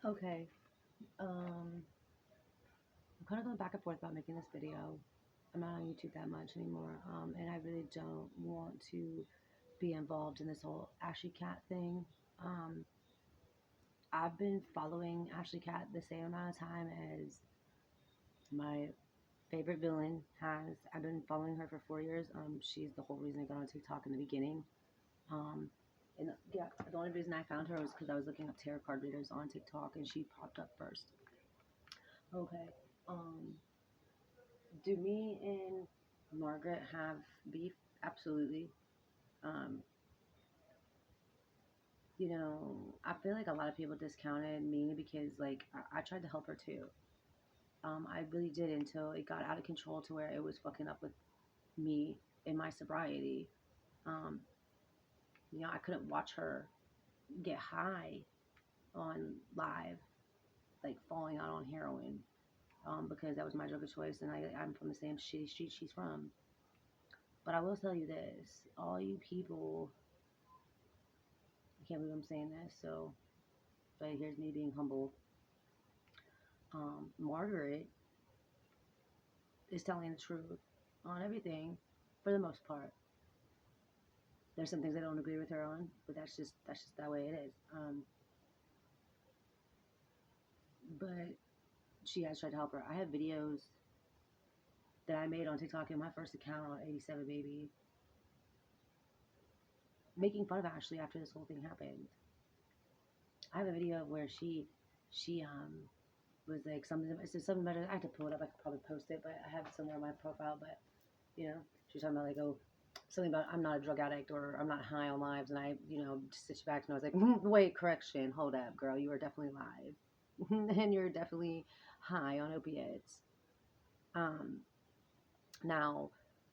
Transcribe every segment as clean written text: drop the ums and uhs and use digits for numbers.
Okay. I'm kind of going back and forth about making this video. I'm not on YouTube that much anymore, and I really don't want to be involved in this whole Ashley Cat thing. Um, I've been following Ashley Cat the same amount of time as my favorite villain has. I've been following her for 4 years. She's the whole reason I got on TikTok in the beginning. Um, and yeah, the only reason I found her was because I was looking up tarot card readers on TikTok, and she popped up first. Okay. Um, do me and Margaret have beef? Absolutely. Um, I feel like a lot of people discounted me because, like, I tried to help her too. I really did until it got out of control to where it was fucking up with me in my sobriety. Um, I couldn't watch her get high on live, like falling out on heroin, because that was my drug of choice, and I'm from the same shitty street she's from. But I will tell you this: all you people, I can't believe I'm saying this, so, but here's me being humble. Margaret is telling the truth on everything for the most part. There's some things I don't agree with her on, but that's just that way it is. But she has tried to help her. I have videos that I made on TikTok in my first account on 87 Baby, making fun of Ashley after this whole thing happened. I have a video where she was like something. It's just something better. I have to pull it up. I could probably post it, but I have it somewhere on my profile. But she's talking about like, oh, something about I'm not a drug addict or I'm not high on lives, and I just sit back and I was like, wait, correction, hold up, girl, you are definitely live, and you're definitely high on opiates. Um, Now,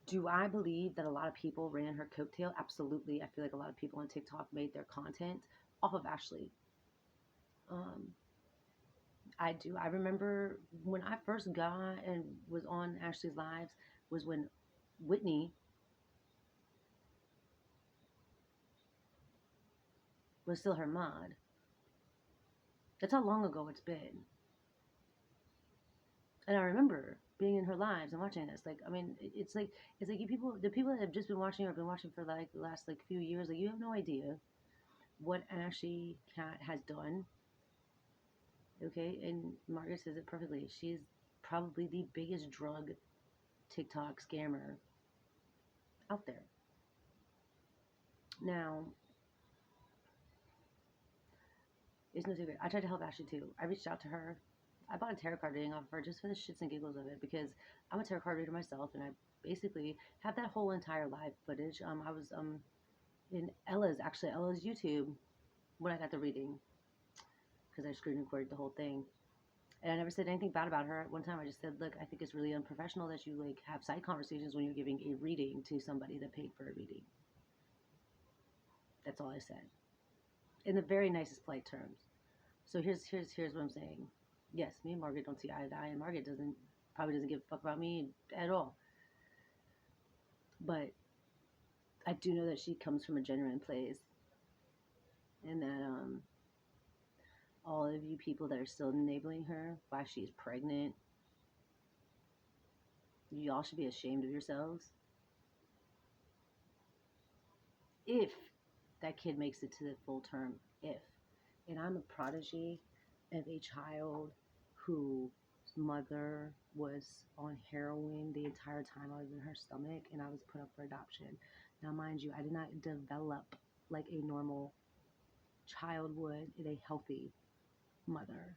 do I believe that a lot of people ran her coattail? Absolutely. I feel like a lot of people on TikTok made their content off of Ashley. Um, I do. I remember when I first got and was on Ashley's lives was when Whitney was still her mod. That's how long ago it's been. And I remember being in her lives and watching this. Like, I mean, it's like the people that have just been watching or been watching for like the last like few years, like you have no idea what Ashley Cat has done. Okay, and Margaret says it perfectly. She's probably the biggest drug TikTok scammer out there. Now, it's no secret. I tried to help Ashley too. I reached out to her. I bought a tarot card reading off of her just for the shits and giggles of it because I'm a tarot card reader myself, and I basically have that whole entire live footage. I was in Ella's YouTube when I got the reading because I screen recorded the whole thing. And I never said anything bad about her. At one time, I just said, look, I think it's really unprofessional that you like have side conversations when you're giving a reading to somebody that paid for a reading. That's all I said, in the very nicest polite terms. So here's what I'm saying. Yes, me and Margaret don't see eye to eye, and Margaret probably doesn't give a fuck about me at all. But I do know that she comes from a genuine place, and that all of you people that are still enabling her while she's pregnant, y'all should be ashamed of yourselves. If that kid makes it to the full term, if. And I'm a prodigy of a child whose mother was on heroin the entire time I was in her stomach and I was put up for adoption. Now, mind you, I did not develop like a normal child would in a healthy mother.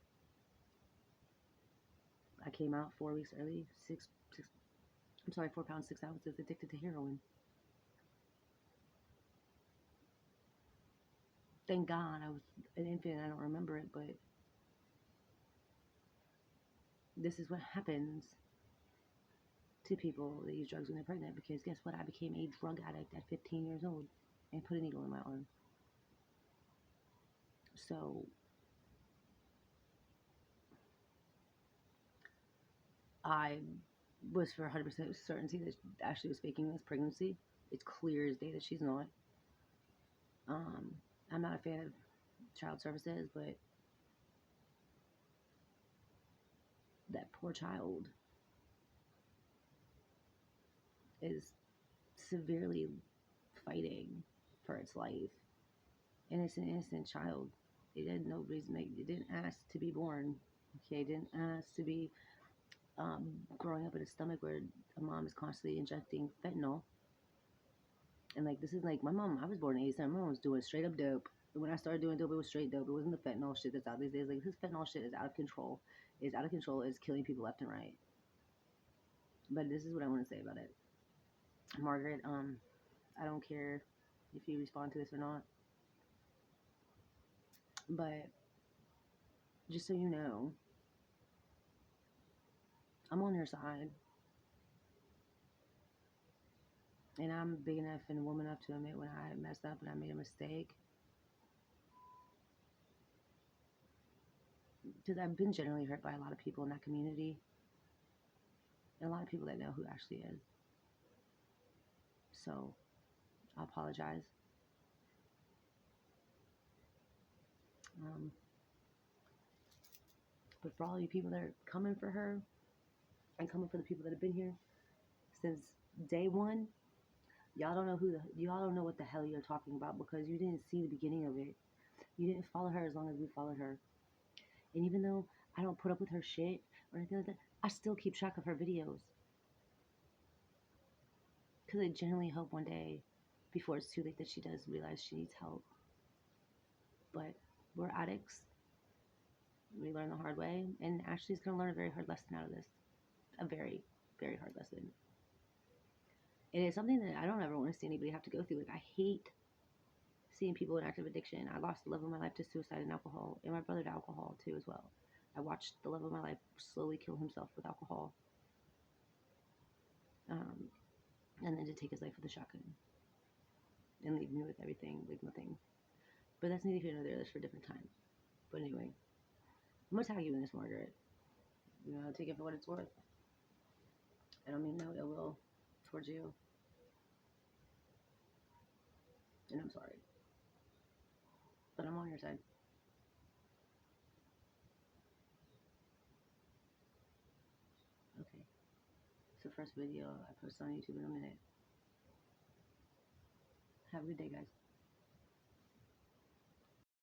I came out 4 weeks early, 4 pounds, 6 ounces, addicted to heroin. Thank God I was an infant and I don't remember it, but this is what happens to people that use drugs when they're pregnant, because guess what? I became a drug addict at 15 years old and put a needle in my arm. So I was for 100% certainty that Ashley was faking this pregnancy. It's clear as day that she's not. I'm not a fan of child services, but poor child is severely fighting for its life. And it's an innocent child. It had no reason. It didn't ask to be born. Okay, it didn't ask to be growing up in a stomach where a mom is constantly injecting fentanyl. And like, this is like my mom. I was born in '87. My mom was doing straight up dope. When I started doing dope, it was straight dope. It wasn't the fentanyl shit that's out these days. Like, this fentanyl shit is out of control. It's out of control. It's killing people left and right. But this is what I want to say about it. Margaret, I don't care if you respond to this or not. But just so you know, I'm on your side. And I'm big enough and woman enough to admit when I messed up and I made a mistake. Because I've been generally hurt by a lot of people in that community. And a lot of people that know who Ashley is. So, I apologize. But for all you people that are coming for her and coming for the people that have been here since day one, y'all don't know y'all don't know what the hell you're talking about because you didn't see the beginning of it. You didn't follow her as long as we followed her. And even though I don't put up with her shit or anything like that, I still keep track of her videos. Because I genuinely hope one day, before it's too late, that she does realize she needs help. But we're addicts. We learn the hard way. And Ashley's going to learn a very hard lesson out of this. A very, very hard lesson. And it's something that I don't ever want to see anybody have to go through. Like, I hate seeing people in active addiction. I lost the love of my life to suicide and alcohol. And my brother to alcohol, too, as well. I watched the love of my life slowly kill himself with alcohol. And then to take his life with a shotgun. And leave me with everything, like nothing. But that's neither here nor there. That's for a different time. But anyway, I'm going to tag you in this, Margaret. You know, take it for what it's worth. I don't mean no ill will towards you. And I'm sorry. But I'm on your side. Okay. It's the first video I post on YouTube in a minute. Have a good day, guys.